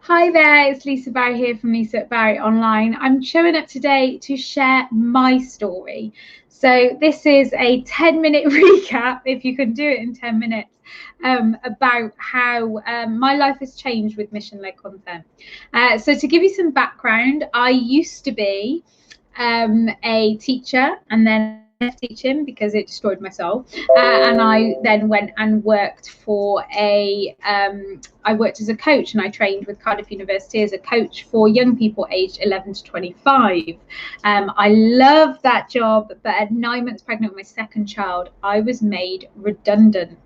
Hi there, it's Lisa Barry here from Lisa at Barry Online. I'm showing up today to share my story. So this is a 10-minute recap, if you can do it in 10 minutes, about how my life has changed with mission-led content. So to give you some background, I used to be a teacher, and then teaching because it destroyed my soul, and I then went and worked for I worked as a coach, and I trained with Cardiff University as a coach for young people aged 11 to 25. I loved that job, but at 9 months pregnant with my second child, I was made redundant.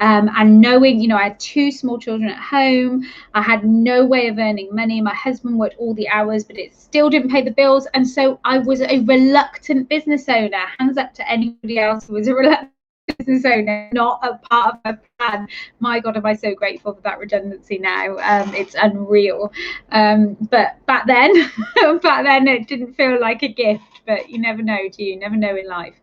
And knowing, I had two small children at home, I had no way of earning money. My husband worked all the hours, but it still didn't pay the bills. And so I was a reluctant business owner. Hands up to anybody else who was a reluctant business owner, not a part of a plan. My God, am I so grateful for that redundancy now. It's unreal. But back then it didn't feel like a gift. But you never know, do you? Never know in life.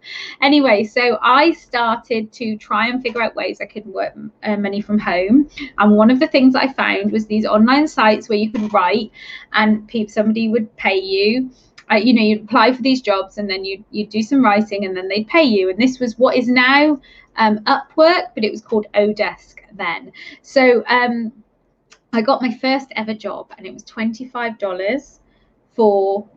Anyway, so I started to try and figure out ways I could work money from home. And one of the things I found was these online sites where you could write, and somebody would pay you. You'd apply for these jobs, and then you'd do some writing, and then they'd pay you. And this was what is now Upwork, but it was called Odesk then. So I got my first ever job, and it was $25 for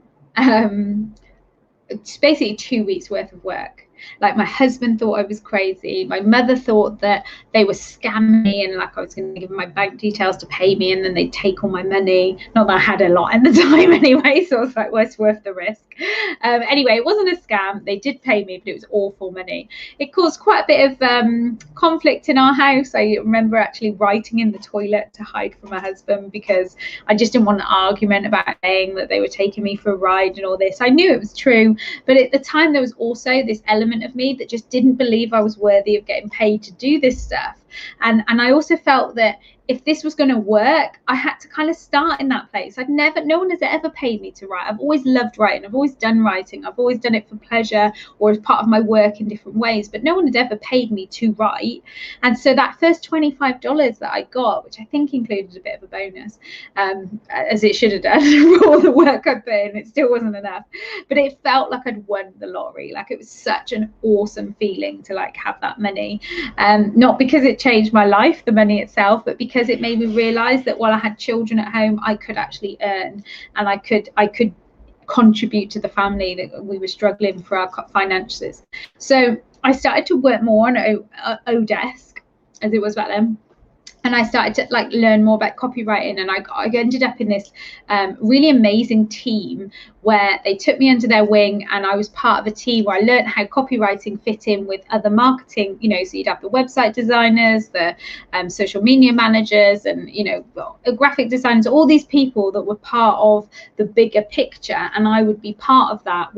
it's basically 2 weeks worth of work. Like, my husband thought I was crazy. My mother thought that they were scamming me, and like I was going to give them my bank details to pay me, and then they'd take all my money. Not that I had a lot at the time anyway, so I was like, well, it's worth the risk. Anyway, it wasn't a scam. They did pay me, but it was awful money. It caused quite a bit of conflict in our house. I remember actually writing in the toilet to hide from my husband because I just didn't want an argument about saying that they were taking me for a ride and all this. I knew it was true, but at the time there was also this element of me that just didn't believe I was worthy of getting paid to do this stuff. And I also felt that if this was going to work, I had to kind of start in that place. No one has ever paid me to write. I've always loved writing. I've always done writing. I've always done it for pleasure or as part of my work in different ways, but no one had ever paid me to write. And so that first $25 that I got, which I think included a bit of a bonus, as it should have done for all the work I'd put in, it still wasn't enough. But it felt like I'd won the lottery. Like, it was such an awesome feeling to like have that money. Not because it changed my life, the money itself, but because it made me realize that while I had children at home, I could actually earn, and I could contribute to the family that we were struggling for our finances. So I started to work more on Odesk, as it was back then. And I started to like learn more about copywriting, and I ended up in this really amazing team where they took me under their wing, and I was part of a team where I learned how copywriting fit in with other marketing. So you'd have the website designers, the social media managers, and graphic designers, all these people that were part of the bigger picture, and I would be part of that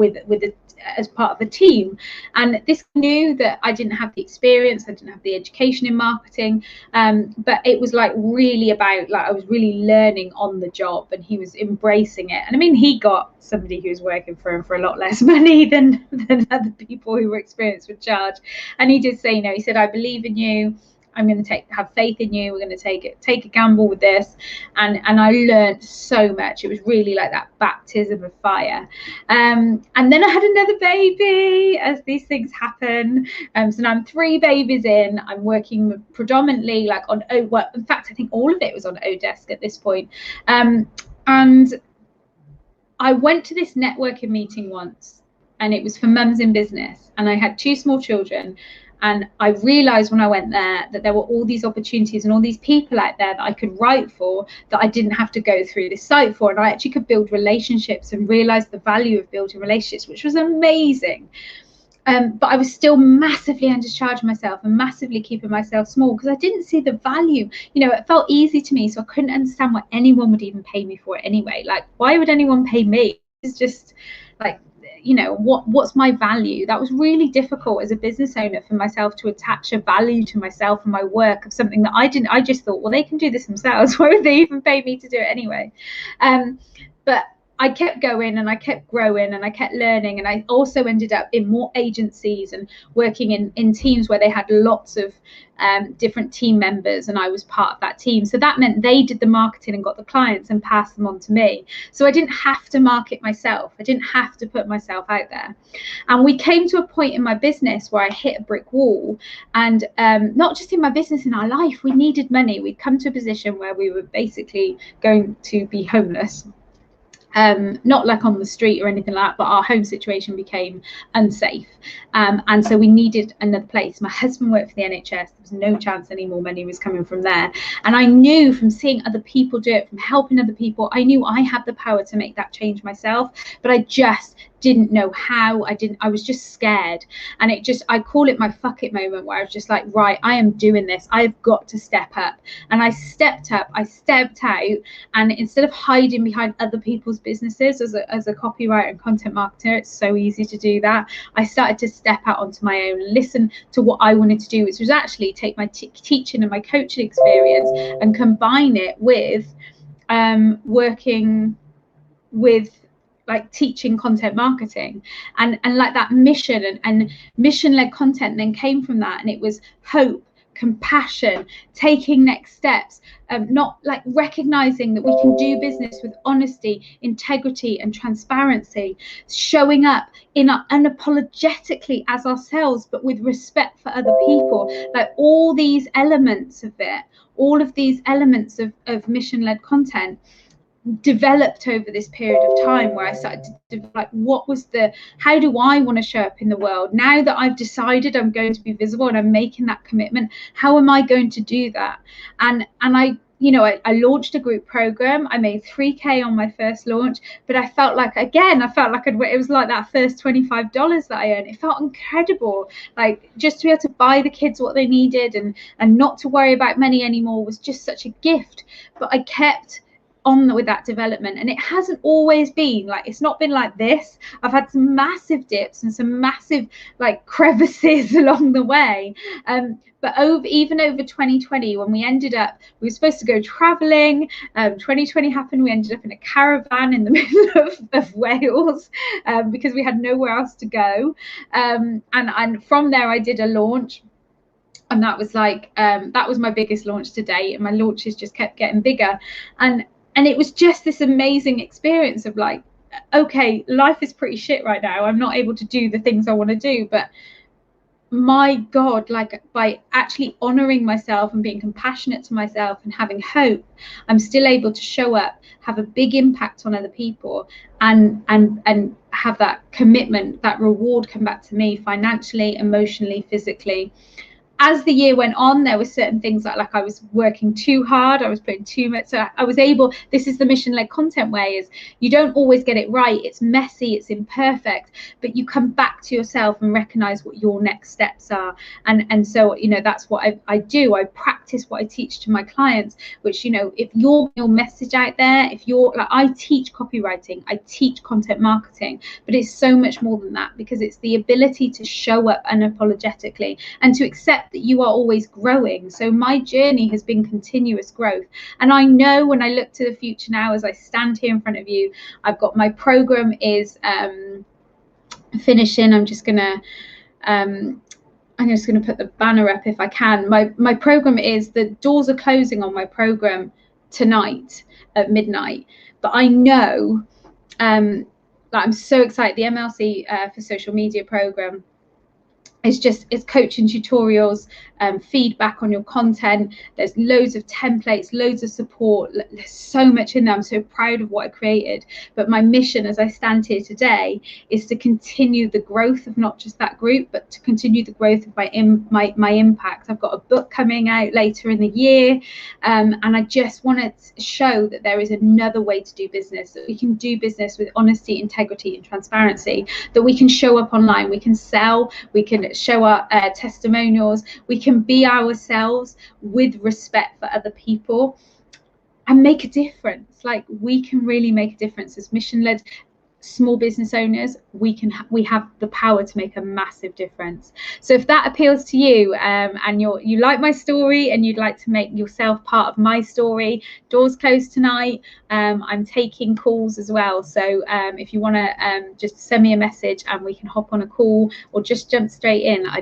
as part of the team. And this knew that I didn't have the experience, I didn't have the education in marketing, but it was like really about, like, I was really learning on the job, and he was embracing it. And I mean, he got somebody who was working for him for a lot less money than other people who were experienced would charge. And he did say, he said, I believe in you. I'm going to have faith in you. We're going to take a gamble with this. And I learned so much. It was really like that baptism of fire. And then I had another baby, as these things happen. So now I'm 3 babies in. I'm working predominantly like on, in fact, I think all of it was on Odesk at this point. And I went to this networking meeting once, and it was for mums in business. And I had 2 small children. And I realized when I went there that there were all these opportunities and all these people out there that I could write for, that I didn't have to go through this site for. And I actually could build relationships and realize the value of building relationships, which was amazing. But I was still massively undercharging myself and massively keeping myself small because I didn't see the value. It felt easy to me, so I couldn't understand why anyone would even pay me for it anyway. Like, why would anyone pay me? It's just like, what's my value? That was really difficult as a business owner for myself to attach a value to myself and my work of something that I just thought, well, they can do this themselves. Why would they even pay me to do it anyway? But I kept going and I kept growing and I kept learning, and I also ended up in more agencies and working in teams where they had lots of different team members, and I was part of that team. So that meant they did the marketing and got the clients and passed them on to me. So I didn't have to market myself. I didn't have to put myself out there. And we came to a point in my business where I hit a brick wall, and not just in my business, in our life, we needed money. We'd come to a position where we were basically going to be homeless. Not like on the street or anything like that, but our home situation became unsafe. And so we needed another place. My husband worked for the NHS. There was no chance any more money was coming from there. And I knew from seeing other people do it, from helping other people, I knew I had the power to make that change myself, but I just didn't know how. I was just scared. And I call it my fuck it moment, where I was just like, right, I am doing this. I've got to step up. And I stepped up, I stepped out, and instead of hiding behind other people's businesses as a copywriter and content marketer, it's so easy to do that. I started to step out onto my own, listen to what I wanted to do, which was actually take my teaching and my coaching experience and combine it with working with like teaching content marketing, and like that mission and mission-led content then came from that. And it was hope, compassion, taking next steps, not like recognizing that we can do business with honesty, integrity and transparency, showing up unapologetically as ourselves, but with respect for other people. Like all these elements of it, all of these elements of mission-led content developed over this period of time, where I started to like, how do I want to show up in the world now that I've decided I'm going to be visible and I'm making that commitment? How am I going to do that? And I launched a group program. I made 3K on my first launch, but I felt like it was like that first $25 that I earned. It felt incredible. Like just to be able to buy the kids what they needed and not to worry about money anymore was just such a gift. But I kept on with that development, and it hasn't always been like, it's not been like this. I've had some massive dips and some massive like crevices along the way, but even over 2020, when we were supposed to go traveling, 2020 happened, we ended up in a caravan in the middle of Wales, because we had nowhere else to go, and from there I did a launch. And that was like that was my biggest launch to date, and my launches just kept getting bigger. And it was just this amazing experience of like, okay, life is pretty shit right now. I'm not able to do the things I want to do, but my God, like by actually honoring myself and being compassionate to myself and having hope, I'm still able to show up, have a big impact on other people, and have that commitment, that reward come back to me financially, emotionally, physically. As the year went on, there were certain things like I was working too hard, I was putting too much. So I was able, this is the mission-led content way, is you don't always get it right. It's messy, it's imperfect, but you come back to yourself and recognize what your next steps are. And so, that's what I do. I practice what I teach to my clients, which, if your message out there, if you're like, I teach copywriting, I teach content marketing, but it's so much more than that, because it's the ability to show up unapologetically and to accept that you are always growing. So my journey has been continuous growth, and I know when I look to the future now, as I stand here in front of you, I've got my program is finishing. I'm just gonna put the banner up if I can. My program is, the doors are closing on my program tonight at midnight, but I know that I'm so excited. The MLC for social media program, it's coaching, tutorials, feedback on your content. There's loads of templates, loads of support. There's so much in there. I'm so proud of what I created. But my mission as I stand here today is to continue the growth of not just that group, but to continue the growth of my impact. I've got a book coming out later in the year, and I just want to show that there is another way to do business, that we can do business with honesty, integrity and transparency, that we can show up online, we can sell, we can show our testimonials, we can be ourselves with respect for other people and make a difference. Like, we can really make a difference as mission-led small business owners, we have the power to make a massive difference. So if that appeals to you, and you like my story and you'd like to make yourself part of my story, doors closed tonight. I'm taking calls as well, so if you want to just send me a message and we can hop on a call or just jump straight in, I'd